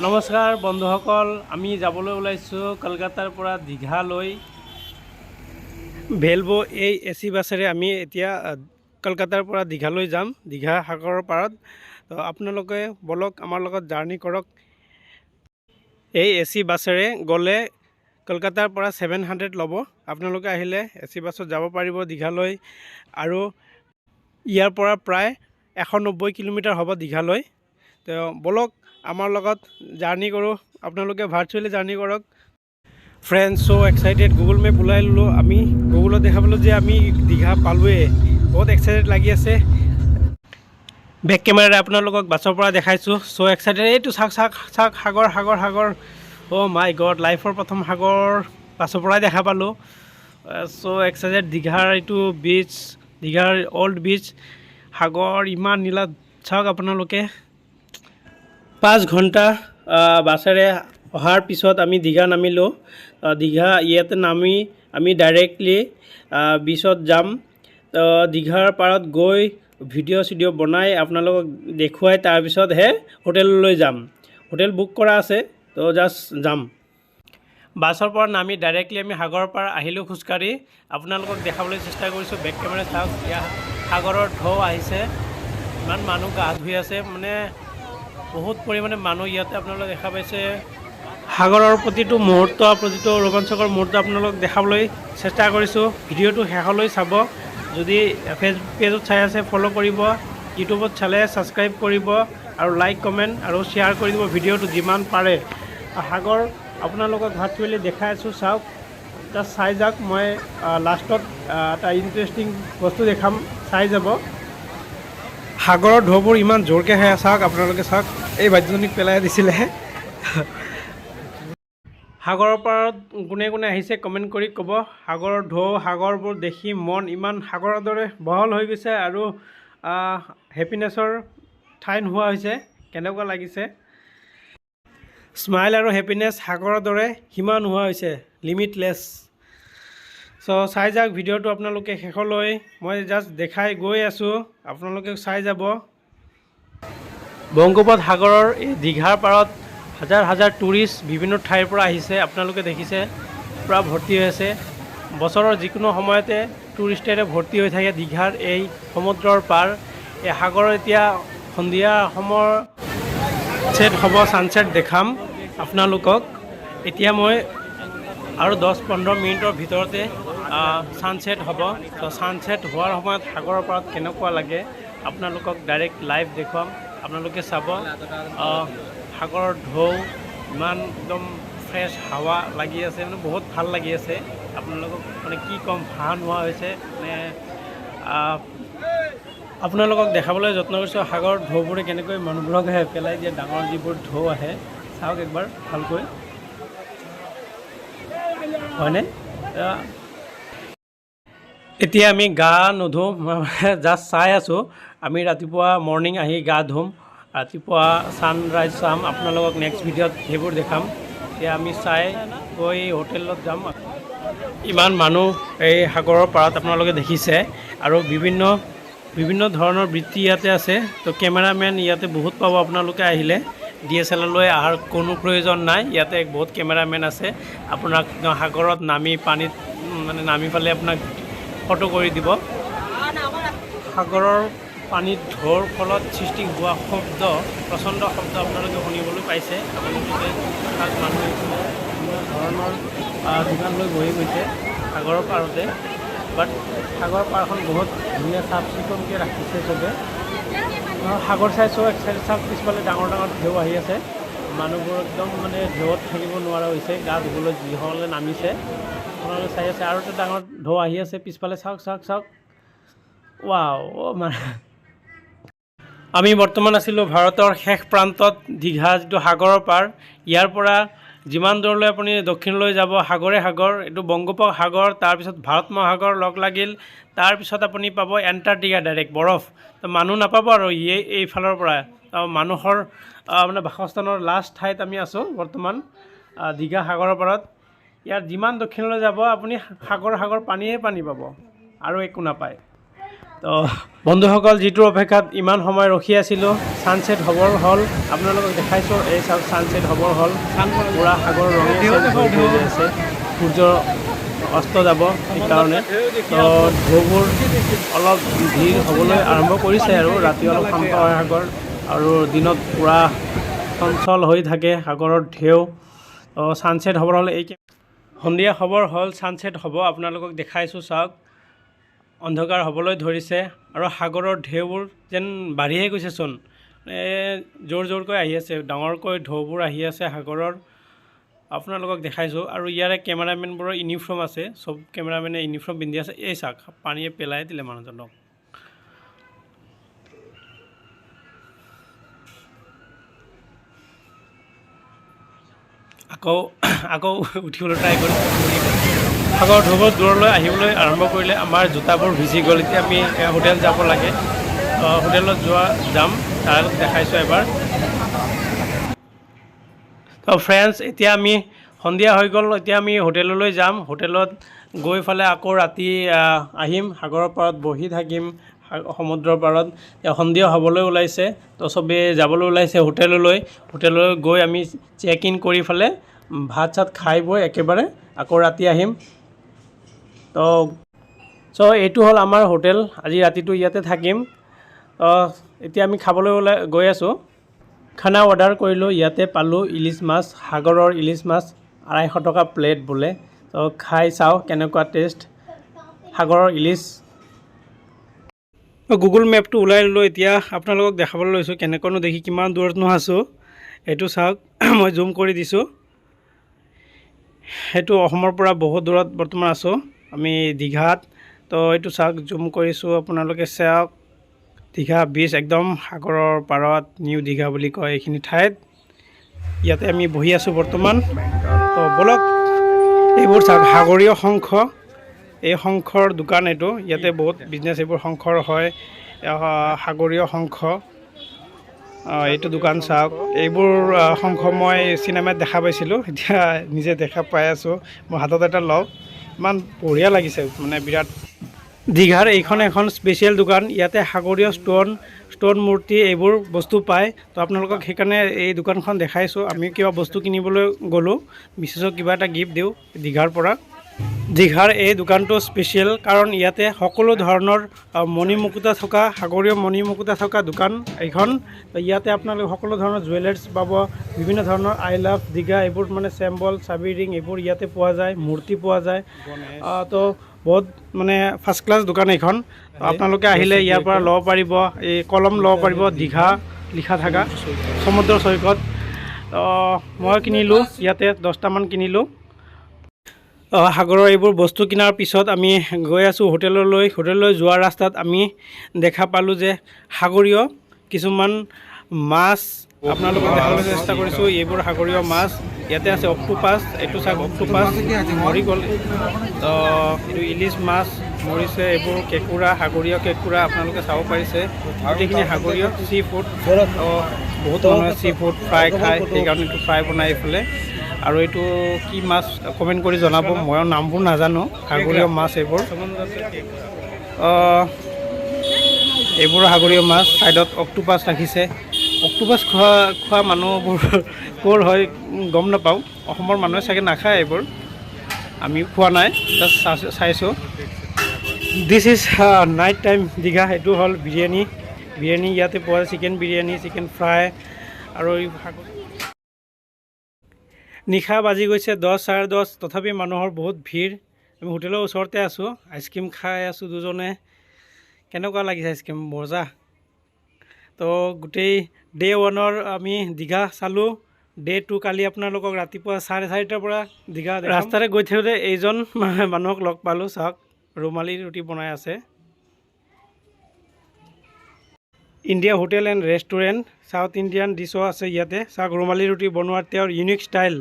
নমস্কাৰ বন্ধুসকল, আমি যাবলৈ ওলাইছোঁ কলকাতাৰ পৰা দীঘালৈ। ভেলভো এই এচি বাছেৰে আমি এতিয়া কলকাতাৰ পৰা দীঘালৈ যাম, দীঘা সাগৰৰ পাৰত। তো আপোনালোকে বলক আমাৰ লগত জাৰ্ণি কৰক। এই এচি বাছেৰে গ'লে কলকাতাৰ পৰা 700 ল'ব। আপোনালোকে আহিলে এচি বাছত যাব পাৰিব দীঘালৈ। আৰু ইয়াৰ পৰা প্ৰায় 190 কিলোমিটাৰ হ'ব দীঘালৈ। তো বলক আমাৰ লগত জাৰ্ণি কৰোঁ। আপোনালোকে ভাৰ্চুৱেলি জাৰ্ণি কৰক। ফ্ৰেণ্ডছ চ' এক্সাইটেড, গুগল মেপ ওলাই ল'লোঁ। আমি গুগলত দেখা পালোঁ যে আমি দীঘা পালোঁৱে। বহুত এক্সাইটেড লাগি আছে। বেক কেমেৰাৰে আপোনালোকক বাছৰ পৰা দেখাইছোঁ। চ' এক্সাইটেড, এইটো চাওক চাওক চাওক, সাগৰ সাগৰ সাগৰ। অ' মাই গড, লাইফৰ প্ৰথম সাগৰ বাছৰ পৰাই দেখা পালোঁ। চ' এক্সাইটেড। দীঘাৰ এইটো বিচ, দীঘাৰ অল্ড বিচ, সাগৰ ইমান নীলা। চাওক আপোনালোকে 5 ঘণ্টা বাছেৰে অহাৰ পিছত আমি দীঘা নামিলোঁ। দীঘা ইয়াতে নামি আমি ডাইৰেক্টলি বিচত যাম। দীঘাৰ পাৰত গৈ ভিডিঅ' চিডিঅ' বনাই আপোনালোকক দেখুৱাই তাৰপিছতহে হোটেললৈ যাম। হোটেল বুক কৰা আছে, তো জাষ্ট যাম। বাছৰ পৰা নামি ডাইৰেক্টলি আমি সাগৰৰ পাৰ আহিলোঁ খোজকাঢ়ি। আপোনালোকক দেখাবলৈ চেষ্টা কৰিছোঁ। বেক কেমেৰা চাওক, ইয়াত সাগৰৰ ঢৌ আহিছে। ইমান মানুহ গা ধুই আছে, মানে বহুত পৰিমাণে মানুহ ইয়াতে আপোনালোকে দেখা পাইছে। সাগৰৰ প্ৰতিটো মুহূৰ্ত, প্ৰতিটো ৰোমাঞ্চকৰ মুহূৰ্ত আপোনালোকক দেখাবলৈ চেষ্টা কৰিছোঁ। ভিডিঅ'টো শেষলৈ চাব। যদি ফেচবুক পেজত চাই আছে ফ'ল' কৰিব, ইউটিউবত চালে ছাবস্ক্ৰাইব কৰিব, আৰু লাইক কমেণ্ট আৰু শ্বেয়াৰ কৰি দিব ভিডিঅ'টো যিমান পাৰে। সাগৰ আপোনালোকক ভাৰ্চুৱেলি দেখাই আছোঁ, চাওক। জাষ্ট চাই যাওক। মই লাষ্টত এটা ইণ্টাৰেষ্টিং বস্তু দেখাম, চাই যাব। সাগৰৰ ঢৌবোৰ ইমান জোৰকৈ আহে, চাওক আপোনালোকে চাওক। এই বাদ্যজনীক পেলাই দিছিলে। সাগৰৰ পাৰত কোনে কোনে আহিছে কমেণ্ট কৰি ক'ব। সাগৰৰ ঢৌ, সাগৰবোৰ দেখি মন ইমান সাগৰৰ দৰে বহল হৈ গৈছে আৰু হেপিনেছৰ ঠাই নোহোৱা হৈছে। কেনেকুৱা লাগিছে? স্মাইল আৰু হেপিনেছ সাগৰৰ দৰে সীমা নোহোৱা হৈছে, লিমিটলেছ। চ' চাই যাওক ভিডিঅ'টো আপোনালোকে শেষলৈ। মই জাষ্ট দেখাই গৈ আছোঁ, আপোনালোকে চাই যাব। বংগোপসাগৰৰ এই দীঘাৰ পাৰত হাজাৰ হাজাৰ টুৰিষ্ট বিভিন্ন ঠাইৰ পৰা আহিছে। আপোনালোকে দেখিছে পূৰা ভৰ্তি হৈ আছে। বছৰৰ যিকোনো সময়তে টুৰিষ্টেৰে ভৰ্তি হৈ থাকে দীঘাৰ এই সমুদ্ৰৰ পাৰ। এই সাগৰৰ এতিয়া সন্ধিয়া সময়ৰ ছেট হ'ব, ছানছেট দেখাম আপোনালোকক। এতিয়া মই আৰু 10-15 মিনিটৰ ভিতৰতে ছানছেট হ'ব। তো ছানছেট হোৱাৰ সময়ত সাগৰৰ পাৰত কেনেকুৱা লাগে আপোনালোকক ডাইৰেক্ট লাইভ দেখুৱাম। আপোনালোকে চাব। সাগৰৰ ঢৌ ইমান একদম ফ্ৰেছ হাৱা লাগি আছে, মানে বহুত ভাল লাগি আছে। আপোনালোকক মানে কি ক'ম, ভাষা নোহোৱা হৈছে। মানে আপোনালোকক দেখাবলৈ যত্ন কৰিছোঁ সাগৰৰ ঢৌবোৰে কেনেকৈ মানুহবোৰক পেলাই দিয়ে। ডাঙৰ যিবোৰ ঢৌ আহে, চাওক একবাৰ ভালকৈ, হয়নে? এতিয়া আমি গা নুধুম, জাষ্ট চাই আছোঁ। আমি ৰাতিপুৱা মৰ্ণিং আহি গা ধুম, ৰাতিপুৱা ছানৰাইজ চাম। আপোনালোকক নেক্সট ভিডিঅ'ত সেইবোৰ দেখাম। এতিয়া আমি চাই গৈ হোটেলত যাম। ইমান মানুহ এই সাগৰৰ পাৰত আপোনালোকে দেখিছে, আৰু বিভিন্ন ধৰণৰ বৃত্তি ইয়াতে আছে। তো কেমেৰামেন ইয়াতে বহুত পাব আপোনালোকে আহিলে। DSLR লৈ অহাৰ কোনো প্ৰয়োজন নাই, ইয়াতে বহুত কেমেৰামেন আছে। আপোনাক সাগৰত নামি পানীত মানে নামি পালে আপোনাক ফটো কৰি দিব। সাগৰৰ পানীত ঢৌৰ ফলত সৃষ্টি হোৱা শব্দ, প্ৰচণ্ড শব্দ আপোনালোকে শুনিবলৈ পাইছে। আপোনালোকে তাত মানুহ বিভিন্ন ধৰণৰ দোকান লৈ বহি গৈছে সাগৰৰ পাৰতে। বাট সাগৰৰ পাৰখন বহুত ধুনীয়া চাফ চিকুণকৈ ৰাখিছে চবে। সাগৰ চাই চব এক্সাইটেড। চাওক পিছফালে ডাঙৰ ডাঙৰ ঢেউ আহি আছে। মানুহবোৰ একদম মানে ঢৌত থাকিব নোৱাৰা হৈছে, গা ধুবলৈ যিসকলে নামিছে আপোনালোকে চাই আছে। আৰু এটা ডাঙৰ ঢৌ আহি আছে পিছফালে, চাওক চাওক চাওক। ৱাও, মানে আমি বৰ্তমান আছিলোঁ ভাৰতৰ শেষ প্ৰান্তত, দীঘা যিটো সাগৰৰ পাৰ। ইয়াৰ পৰা যিমান দূৰলৈ আপুনি দক্ষিণলৈ যাব সাগৰে সাগৰ। এইটো বংগোপসাগৰ, তাৰপিছত ভাৰত মহাসাগৰ লগ লাগিল। তাৰপিছত আপুনি পাব এণ্টাৰ্কটিকা, ডাইৰেক্ট বৰফ। তো মানুহ নাপাব আৰু এইফালৰ পৰা মানুহৰ মানে বাসস্থানৰ লাষ্ট ঠাইত আমি আছোঁ বৰ্তমান, দীঘা সাগৰৰ পাৰত। ইয়াৰ যিমান দক্ষিণলৈ যাব আপুনি সাগৰ পানীয়ে পানী পাব, আৰু একো নাপায়। তো বন্ধুসকল, যিটোৰ অপেক্ষাত ইমান সময় ৰখি আছিলোঁ, ছানছেট হ'বৰ হ'ল। আপোনালোকক দেখাইছোঁ, এই চাওক ছানছেট হ'বৰ হ'ল। পূৰা সাগৰ ৰঙি আছে, সূৰ্য অস্ত যাব সেইকাৰণে। তো ঢৌবোৰ অলপ ভিৰ হ'বলৈ আৰম্ভ কৰিছে আৰু ৰাতি অলপ শান্ত হয় সাগৰ, আৰু দিনত পূৰা চঞ্চল হৈ থাকে সাগৰৰ ঢেউ। তো ছানছেট হ'বৰ হ'ল, এই সন্ধিয়া খবৰ হ'ল, ছানছেট হ'ব। আপোনালোকক দেখাইছোঁ, চাওক অন্ধকাৰ হ'বলৈ ধৰিছে আৰু সাগৰৰ ঢেউবোৰ যেন বাঢ়িহে গৈছেচোন। জোৰ জোৰকৈ আহি আছে, ডাঙৰকৈ ঢৌবোৰ আহি আছে সাগৰৰ। আপোনালোকক দেখাইছোঁ। আৰু ইয়াৰে কেমেৰামেনবোৰৰ ইউনিফৰ্ম আছে, চব কেমেৰামেনে ইউনিফৰ্ম পিন্ধি আছে। এই চাওক, পানীয়ে পেলাই দিলে মানুহজনক। আকৌ উঠিবলৈ ট্ৰাই কৰি সাগৰ ঢৌবোৰ দূৰলৈ আহিবলৈ আৰম্ভ কৰিলে। আমাৰ জোতাবোৰ ভিজি গ'ল। এতিয়া আমি হোটেল যাব লাগে। হোটেলত যাম, তাৰ দেখাইছোঁ এবাৰ। তো ফ্ৰেণ্ডছ, এতিয়া আমি সন্ধিয়া হৈ গ'ল, এতিয়া আমি হোটেললৈ যাম। হোটেলত গৈ ফালে আকৌ ৰাতি আহিম, সাগৰৰ পাৰত বহি থাকিম, সমুদ্ৰৰ পাৰত। সন্ধিয়া হ'বলৈ ওলাইছে, তো চবেই যাবলৈ ওলাইছে হোটেললৈ। হোটেললৈ গৈ আমি চেক ইন কৰি ফালে ভাত চাত খাই বৈ একেবাৰে আকৌ ৰাতি আহিম। তো এইটো হ'ল আমাৰ হোটেল, আজি ৰাতিটো ইয়াতে থাকিম। এতিয়া আমি খাবলৈ গৈ আছোঁ। খানা অৰ্ডাৰ কৰিলোঁ, ইয়াতে পালোঁ ইলিচ মাছ, সাগৰৰ ইলিচ মাছ, 250 টকা প্লেট বোলে। তো খাই চাওঁ কেনেকুৱা টেষ্ট সাগৰৰ ইলিচ। গুগল মেপটো ওলাই ল'লোঁ, এতিয়া আপোনালোকক দেখাবলৈ লৈছোঁ কেনেকৈনো দেখি কিমান দূৰতনো আছোঁ। এইটো চাওক, মই জুম কৰি দিছোঁ। সেইটো অসমৰ পৰা বহুত দূৰত বৰ্তমান আছোঁ আমি, দীঘাত। তো এইটো চাওক, জুম কৰিছোঁ, আপোনালোকে চাওক। দীঘা বীচ, একদম সাগৰৰ পাৰত, নিউ দীঘা বুলি কয় এইখিনি ঠাইত। ইয়াতে আমি বহি আছোঁ বৰ্তমান। তো ব'লক, এইবোৰ চাওক, সাগৰীয় শংখ, এই শংখৰ দোকান এইটো। ইয়াতে বহুত বিজনেছ এইবোৰ শংখৰ হয়, সাগৰীয় শংখ। এইটো দোকান চাওক, এইবোৰ শংখ মই চিনেমাত দেখা পাইছিলোঁ, এতিয়া নিজে দেখা পাই আছোঁ। মই হাতত এটা লওঁ, ইমান বঢ়িয়া লাগিছে, মানে বিৰাট। দীঘাৰ এইখন এখন স্পেচিয়েল দোকান, ইয়াতে সাগৰীয় ষ্ট'ন মূৰ্তি এইবোৰ বস্তু পায়। তো আপোনালোকক সেইকাৰণে এই দোকানখন দেখাইছোঁ। আমি কিবা বস্তু কিনিবলৈ গ'লোঁ, মিছেছক কিবা এটা গিফ্ট দিওঁ দীঘাৰ পৰা। দীঘাৰ এই দোকানটো স্পেচিয়েল, কাৰণ ইয়াতে সকলো ধৰণৰ মণিমুকুতা থকা, সাগৰীয় মণিমুকুতা থকা দোকান এইখন। ইয়াতে আপোনালোকে সকলো ধৰণৰ জুৱেলাৰ্ছ পাব, বিভিন্ন ধৰণৰ আই লাভ দীঘা এইবোৰ, মানে চেম্বল, চাবি ৰিং এইবোৰ ইয়াতে পোৱা যায়, মূৰ্তি পোৱা যায়। তো বহুত মানে ফাৰ্ষ্ট ক্লাছ দোকান এইখন। আপোনালোকে আহিলে ইয়াৰ পৰা ল'ব পাৰিব, এই কলম ল'ব পাৰিব, দীঘা লিখা থকা, সমুদ্ৰ সৈকত। মই কিনিলোঁ ইয়াতে 10টামান কিনিলোঁ। সাগৰৰ এইবোৰ বস্তু কিনাৰ পিছত আমি গৈ আছোঁ হোটেললৈ। হোটেললৈ যোৱাৰ ৰাস্তাত আমি দেখা পালোঁ যে সাগৰীয় কিছুমান মাছ আপোনালোকক দেখাবলৈ চেষ্টা কৰিছোঁ। এইবোৰ সাগৰীয় মাছ, ইয়াতে আছে অক্টোপাছ, এইটো চাওক অক্টোপাছ মৰি গ'ল। তো এইটো ইলিচ মাছ মৰিছে, এইবোৰ কেঁকুৰা, সাগৰীয় কেঁকুৰা আপোনালোকে চাব পাৰিছে। গোটেইখিনি সাগৰীয় চি ফুড। বহুত মানুহে চি ফুড ফ্ৰাই খায়, সেইকাৰণে এইটো ফ্ৰাই বনাই এইফালে। আৰু এইটো কি মাছ কমেণ্ট কৰি জনাব, মই নামবোৰ নাজানো। সাগৰীয় মাছ এইবোৰ, এইবোৰ সাগৰীয় মাছ। ছাইডত অক্টোপাছ ৰাখিছে। অক্টোপাছ খোৱা মানুহবোৰ ক'ৰ হয় গম নাপাওঁ, অসমৰ মানুহে চাগে নাখায় এইবোৰ, আমিও খোৱা নাই, জাষ্ট চাইছোঁ। This is night time Digha. এইটো হ'ল বিৰিয়ানী ইয়াতে পোৱা যায়, চিকেন বিৰিয়ানী, চিকেন ফ্ৰাই। আৰু নিশা বাজি গৈছে 10, 10:30, তথাপি মানুহৰ বহুত ভিৰ। আমি হোটেলৰ ওচৰতে আছোঁ, আইচক্ৰীম খাই আছোঁ দুজনে। কেনেকুৱা লাগিছে আইচক্ৰীম, মজা। তো গোটেই ডে 1ৰ আমি দীঘা চালোঁ। ডে 2 কালি আপোনালোকক ৰাতিপুৱা 4:30টাৰ পৰা দীঘা ৰাস্তাৰে গৈ থাকোঁতে এইজন মানুহক লগ পালোঁ, চাওক ৰুমালী ৰুটি বনাই আছে। India hotel and restaurant, south Indian ডিছো আছে ইয়াতে। চাওক ৰুমালী ৰুটি বনোৱাৰ তেওঁৰ ইউনিক ষ্টাইল,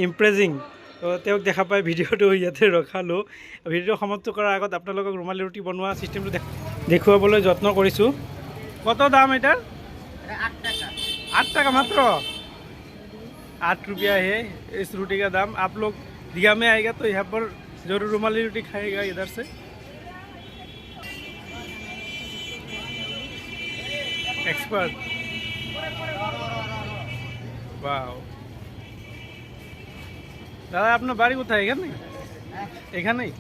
ইমপ্ৰেজিং। তো তেওঁক দেখা পাই ভিডিঅ'টো ইয়াতে ৰখালোঁ। ভিডিঅ' সমাপ্ত কৰাৰ আগত আপোনালোকক ৰুমালী ৰুটি বনোৱা ছিষ্টেমটো দেখুৱাবলৈ যত্ন কৰিছোঁ। কত দাম এটার? 8 টাকা मात्र। 8 रुपया है इस रोटी का दाम। आप लोग दीघा में आएगा तो यहाँ पर जरूर रुमाली रोटी खाएगा इधर से। এক্সপার্ট বাও দাদা আপনার বাড়ি কোথায় এখানে এখানেই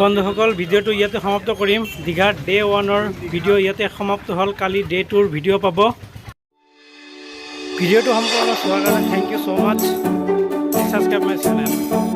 বন্ধুসকল ভিডিওটো ইয়াতে সমাপ্ত কৰিম দীঘাৰ ডে 1ৰ ভিডিঅ' ইয়াতে সমাপ্ত হ'ল কালি ডে 2ৰ ভিডিঅ' পাব ভিডিঅ'টো সম্পূৰ্ণ চোৱাৰ কাৰণে thank you so' much subscribe my channel